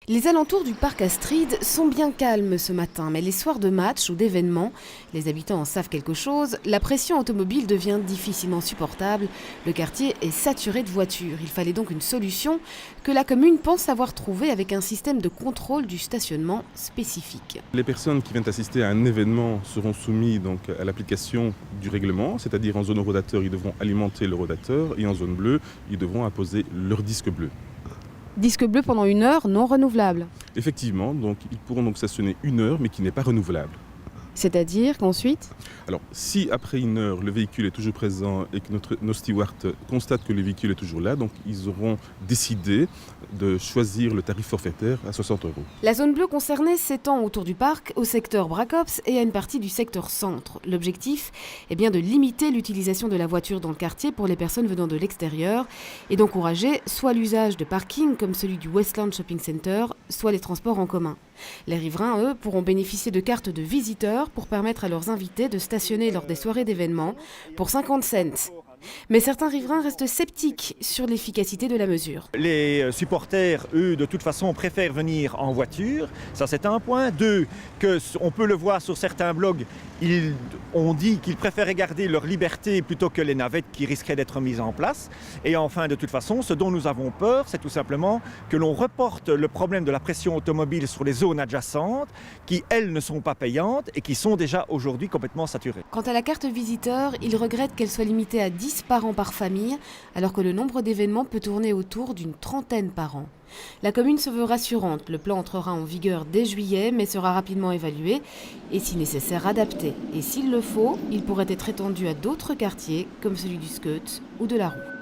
Les alentours du parc Astrid sont bien calmes ce matin, mais les soirs de match ou d'événements, les habitants en savent quelque chose, la pression automobile devient difficilement supportable, le quartier est saturé de voitures. Il fallait donc une solution que la commune pense avoir trouvée avec un système de contrôle du stationnement spécifique. Les personnes qui viennent assister à un événement seront soumises donc à l'application du règlement, c'est-à-dire en zone rodateur, ils devront alimenter le rodateur et en zone bleue, ils devront apposer leur disque bleu. Disque bleu pendant 1 heure, non renouvelable. Effectivement, donc, ils pourront donc stationner 1 heure, mais qui n'est pas renouvelable. C'est-à-dire qu'ensuite, Alors, si après 1 heure, le véhicule est toujours présent et que nos stewards constatent que le véhicule est toujours là, donc ils auront décidé de choisir le tarif forfaitaire à 60 €. la zone bleue concernée s'étend autour du parc, au secteur Bracops et à une partie du secteur centre. L'objectif est bien de limiter l'utilisation de la voiture dans le quartier pour les personnes venant de l'extérieur et d'encourager soit l'usage de parkings comme celui du Westland Shopping Center, soit les transports en commun. Les riverains, eux, pourront bénéficier de cartes de visiteurs pour permettre à leurs invités de stationner lors des soirées d'événements pour 50 cents. Mais certains riverains restent sceptiques sur l'efficacité de la mesure. Les supporters, eux, de toute façon, préfèrent venir en voiture. Ça, c'est un point. 2, on peut le voir sur certains blogs, on dit qu'ils préfèrent garder leur liberté plutôt que les navettes qui risqueraient d'être mises en place. Et enfin, de toute façon, ce dont nous avons peur, c'est tout simplement que l'on reporte le problème de la pression automobile sur les zones adjacentes qui, elles, ne sont pas payantes et qui sont déjà aujourd'hui complètement saturées. Quant à la carte visiteur, ils regrettent qu'elle soit limitée à 10 parents par famille, alors que le nombre d'événements peut tourner autour d'une trentaine par an. La commune se veut rassurante, le plan entrera en vigueur dès juillet, mais sera rapidement évalué et si nécessaire adapté. Et s'il le faut, il pourrait être étendu à d'autres quartiers, comme celui du Skeut ou de la Roue.